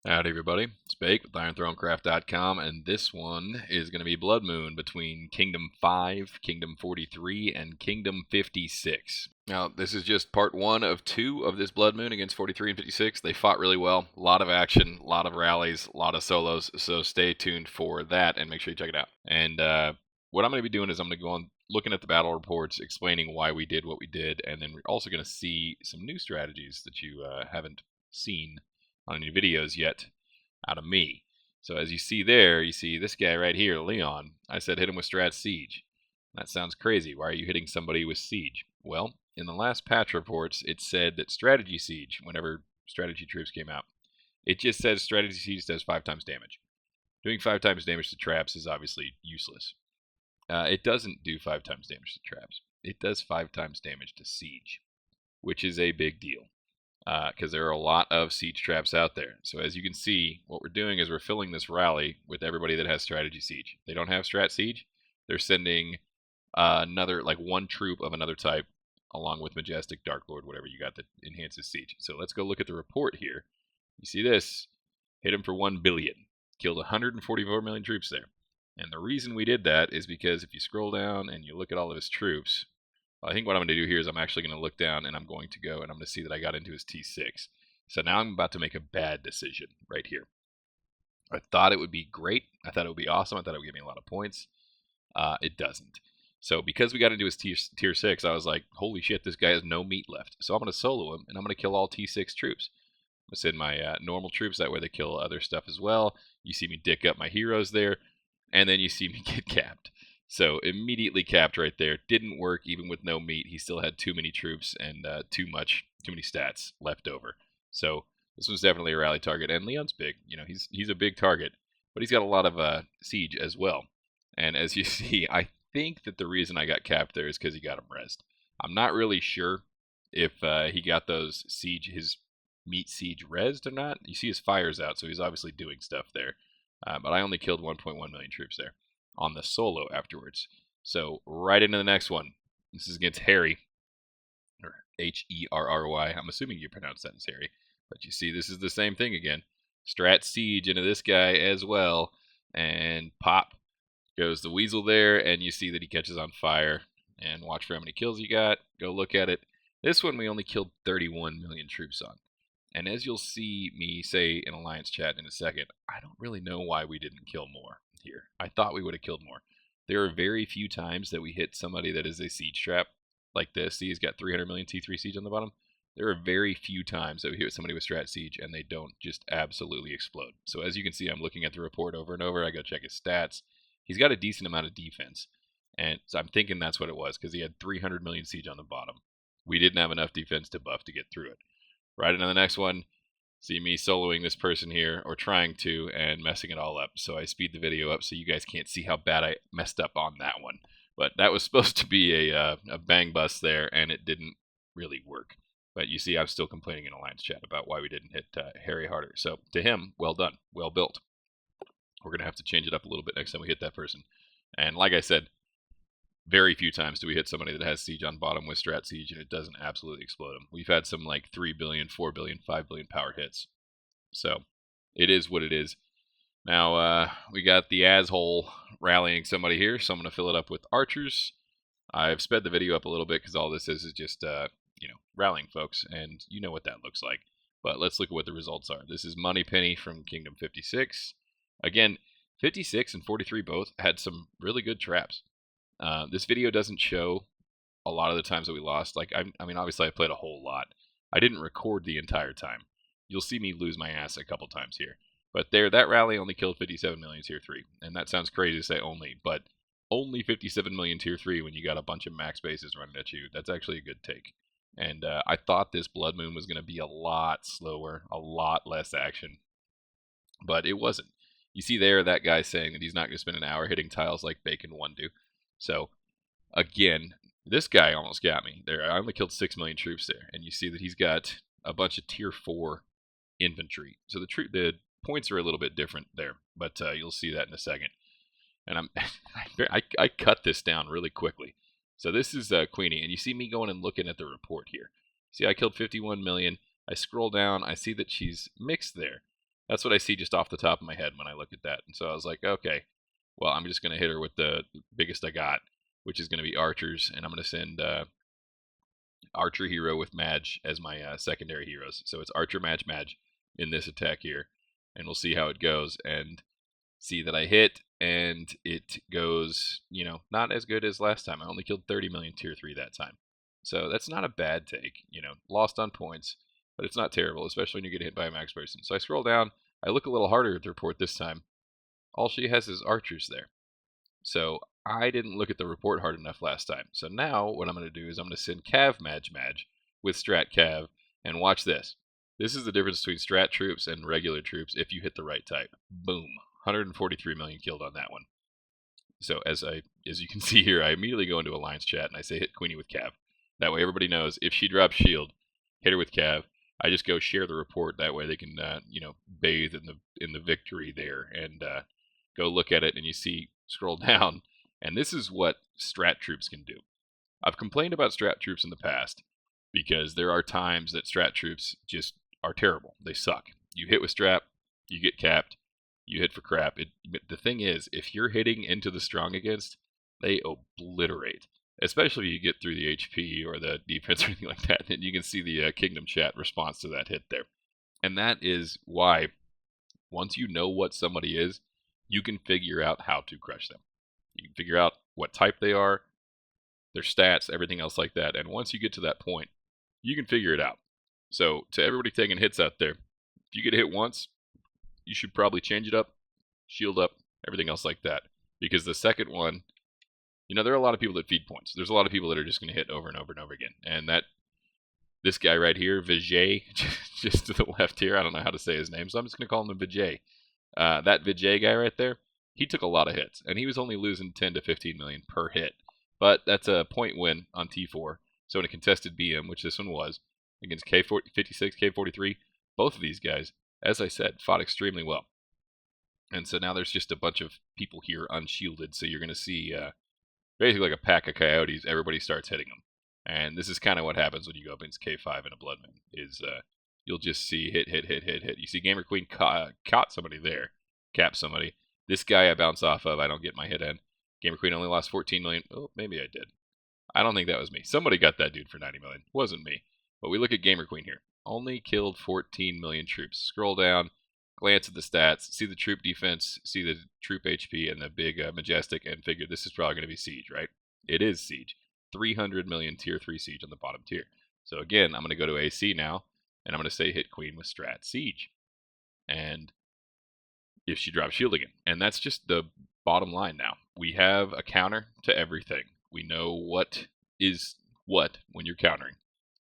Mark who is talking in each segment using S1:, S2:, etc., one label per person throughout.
S1: Howdy everybody, it's Bake with IronThroneCraft.com, and this one is going to be Blood Moon between Kingdom 5, Kingdom 43, and Kingdom 56. Now, this is just part 1 of 2 of this Blood Moon against 43 and 56. They fought really well, a lot of action, a lot of rallies, a lot of solos, so stay tuned for that and make sure you check it out. And what I'm going to be doing is I'm going to go on looking at the battle reports, explaining why we did what we did, and then we're also going to see some new strategies that you haven't seen on any videos yet out of me. So as you see there, you see this guy right here, Leon. I said hit him with Strat Siege. That sounds crazy. Why are you hitting somebody with Siege? Well, in the last patch reports, it said that Strategy Siege, whenever strategy troops came out, it just says Strategy Siege does 5 times damage. Doing 5 times damage to traps is obviously useless. It doesn't do 5 times damage to traps. It does 5 times damage to Siege, which is a big deal, because there are a lot of siege traps out there. So as you can see, what we're doing is we're filling this rally with everybody that has strategy siege. They don't have strat siege. They're sending another, like one troop of another type, along with Majestic, Dark Lord, whatever you got that enhances siege. So let's go look at the report here. You see this? Hit him for 1 billion. Killed 144 million troops there. And the reason we did that is because if you scroll down and you look at all of his troops, I think what I'm going to do here is I'm actually going to look down and I'm going to go and I'm going to see that I got into his T6. So now I'm about to make a bad decision right here. I thought it would be great. I thought it would be awesome. I thought it would give me a lot of points. It doesn't. So because we got into his tier 6, I was like, holy shit, this guy has no meat left. So I'm going to solo him and I'm going to kill all T6 troops. I'm going to send my normal troops, that way they kill other stuff as well. You see me dick up my heroes there, and then you see me get capped. So immediately capped right there. Didn't work even with no meat. He still had too many troops and too many stats left over. So this was definitely a rally target. And Leon's big. You know, he's a big target, but he's got a lot of siege as well. And as you see, I think that the reason I got capped there is because he got him rezzed. I'm not really sure if he got those his meat siege rezzed or not. You see his fires out, so he's obviously doing stuff there. But I only killed 1.1 million troops there on the solo afterwards. So right into the next one. This is against Harry, or Herry. I'm assuming you pronounce that as Harry. But you see, this is the same thing again. Strat Siege into this guy as well. And pop goes the weasel there, and you see that he catches on fire. And watch for how many kills he got. Go look at it. This one we only killed 31 million troops on. And as you'll see me say in Alliance chat in a second, I don't really know why we didn't kill more here. I thought we would have killed more. There are very few times that we hit somebody that is a siege trap like this. See, he's got 300 million T3 siege on the bottom. There are very few times that we hit somebody with strat siege and they don't just absolutely explode. So as you can see, I'm looking at the report over and over. I go check his stats. He's got a decent amount of defense. And so I'm thinking that's what it was, because he had 300 million siege on the bottom. We didn't have enough defense to buff to get through it. Right into the next one, see me soloing this person here, or trying to, and messing it all up. So I speed the video up so you guys can't see how bad I messed up on that one. But that was supposed to be a bang bust there, and it didn't really work. But you see, I'm still complaining in Alliance chat about why we didn't hit Harry harder. So to him, well done, well built. We're going to have to change it up a little bit next time we hit that person. And like I said, very few times do we hit somebody that has siege on bottom with strat siege and it doesn't absolutely explode them. We've had some like 3 billion, 4 billion, 5 billion power hits. So it is what it is. Now we got the asshole rallying somebody here, so I'm going to fill it up with archers. I've sped the video up a little bit because all this is just rallying folks, and you know what that looks like. But let's look at what the results are. This is Moneypenny from Kingdom 56. Again, 56 and 43 both had some really good traps. This video doesn't show a lot of the times that we lost. Like, I mean, obviously I played a whole lot. I didn't record the entire time. You'll see me lose my ass a couple times here. But there, that rally only killed 57 million tier 3. And that sounds crazy to say only, but only 57 million tier 3 when you got a bunch of max bases running at you. That's actually a good take. And I thought this Blood Moon was going to be a lot slower, a lot less action. But it wasn't. You see there that guy saying that he's not going to spend an hour hitting tiles like Bacon 1 do. So, again, this guy almost got me there. I only killed 6 million troops there. And you see that he's got a bunch of tier 4 infantry. So the points are a little bit different there. But you'll see that in a second. And I cut this down really quickly. So this is Queenie. And you see me going and looking at the report here. See, I killed 51 million. I scroll down. I see that she's mixed there. That's what I see just off the top of my head when I look at that. And so I was like, okay, well, I'm just going to hit her with the biggest I got, which is going to be archers, and I'm going to send archer hero with Madge as my secondary heroes. So it's archer, Madge in this attack here, and we'll see how it goes. And see that I hit, and it goes, you know, not as good as last time. I only killed 30 million tier 3 that time. So that's not a bad take, you know, lost on points, but it's not terrible, especially when you get hit by a max person. So I scroll down, I look a little harder at the report this time. All she has is archers there. So I didn't look at the report hard enough last time. So now what I'm going to do is I'm going to send Cav Madge with Strat Cav, and watch this. This is the difference between Strat troops and regular troops if you hit the right type. Boom. 143 million killed on that one. So as you can see here, I immediately go into Alliance chat and I say hit Queenie with Cav. That way everybody knows if she drops shield, hit her with Cav. I just go share the report. That way they can you know, bathe in the victory there and go look at it, and you see scroll down, and this is what Strat troops can do. I've complained about Strat troops in the past because there are times that Strat troops just are terrible. They suck. You hit with Strat, you get capped. You hit for crap. The thing is, if you're hitting into the strong against, they obliterate. Especially if you get through the HP or the defense or anything like that. And you can see the Kingdom chat response to that hit there. And that is why, once you know what somebody is, you can figure out how to crush them. You can figure out what type they are, their stats, everything else like that. And once you get to that point, you can figure it out. So to everybody taking hits out there, if you get hit once, you should probably change it up, shield up, everything else like that. Because the second one, you know, there are a lot of people that feed points. There's a lot of people that are just going to hit over and over and over again. And this guy right here, Vijay, just to the left here, I don't know how to say his name, so I'm just going to call him Vijay. That Vijay guy right there, he took a lot of hits. And he was only losing 10 to 15 million per hit. But that's a point win on T4. So in a contested BM, which this one was, against K56, K43, both of these guys, as I said, fought extremely well. And so now there's just a bunch of people here unshielded. So you're going to see basically like a pack of coyotes. Everybody starts hitting them. And this is kind of what happens when you go up against K5 in a Blood Moon, is you'll just see hit. You see Gamer Queen caught somebody there, capped somebody. This guy I bounce off of, I don't get my hit in. Gamer Queen only lost 14 million. Oh, maybe I did. I don't think that was me. Somebody got that dude for 90 million. It wasn't me. But we look at Gamer Queen here. Only killed 14 million troops. Scroll down, glance at the stats, see the troop defense, see the troop HP, and the big Majestic, and figure this is probably going to be Siege, right? It is Siege. 300 million tier 3 Siege on the bottom tier. So again, I'm going to go to AC now, and I'm going to say hit Queen with Strat Siege. And if she drops shield again. And that's just the bottom line now. We have a counter to everything. We know what is what when you're countering.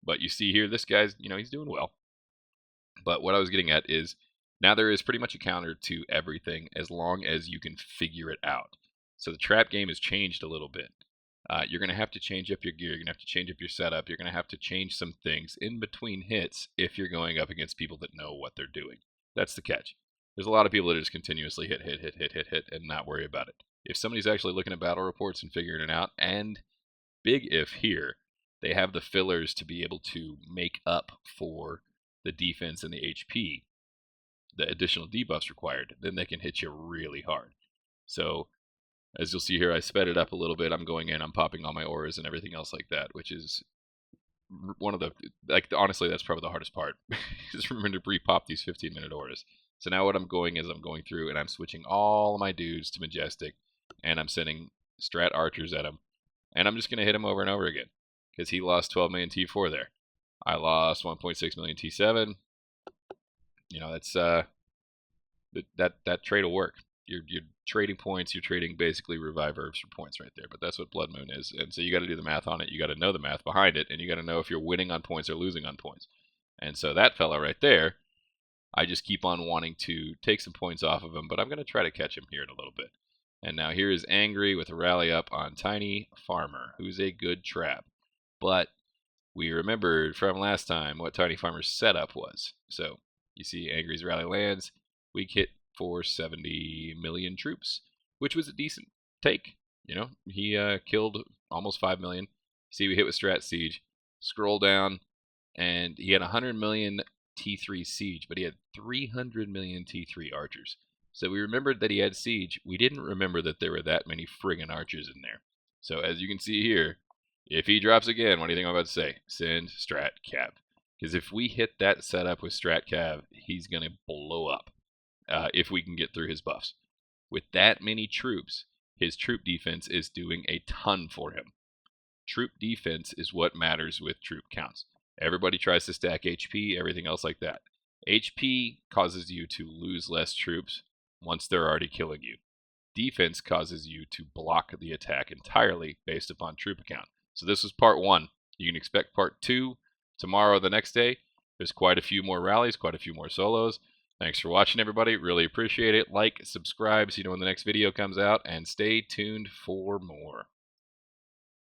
S1: But you see here, this guy's, you know, he's doing well. But what I was getting at is, now there is pretty much a counter to everything as long as you can figure it out. So the trap game has changed a little bit. You're going to have to change up your gear. You're going to have to change up your setup. You're going to have to change some things in between hits if you're going up against people that know what they're doing. That's the catch. There's a lot of people that just continuously hit, and not worry about it. If somebody's actually looking at battle reports and figuring it out, and big if here, they have the fillers to be able to make up for the defense and the HP, the additional debuffs required, then they can hit you really hard. So, as you'll see here, I sped it up a little bit. I'm going in, I'm popping all my auras and everything else like that, which is one of the, like, honestly, that's probably the hardest part. Just remember to re-pop these 15-minute auras. So now what I'm going is I'm going through and I'm switching all of my dudes to Majestic, and I'm sending Strat Archers at him, and I'm just going to hit him over and over again, because he lost 12 million T4 there. I lost 1.6 million T7. You know, that's that trade will work. You're trading points. You're trading basically revive herbs for points right there. But that's what Blood Moon is. And so you got to do the math on it. You got to know the math behind it, and you got to know if you're winning on points or losing on points. And so that fella right there, I just keep on wanting to take some points off of him, but I'm going to try to catch him here in a little bit. And now here is Angry with a rally up on Tiny Farmer, who's a good trap. But we remembered from last time what Tiny Farmer's setup was. So you see Angry's rally lands. We hit for 70 million troops, which was a decent take. You know, he killed almost 5 million. See, we hit with Strat Siege. Scroll down, and he had 100 million T3 siege, but he had 300 million T3 archers. So we remembered that he had siege. We didn't remember that there were that many friggin' archers in there. So as you can see here, if he drops again, what do you think I'm about to say? Send Strat Cav. Because if we hit that setup with Strat Cav, he's going to blow up if we can get through his buffs. With that many troops, his troop defense is doing a ton for him. Troop defense is what matters with troop counts. Everybody tries to stack HP, everything else like that. HP causes you to lose less troops once they're already killing you. Defense causes you to block the attack entirely based upon troop count. So this was part 1. You can expect part 2 tomorrow, the next day. There's quite a few more rallies, quite a few more solos. Thanks for watching, everybody. Really appreciate it. Like, subscribe so you know when the next video comes out, and stay tuned for more.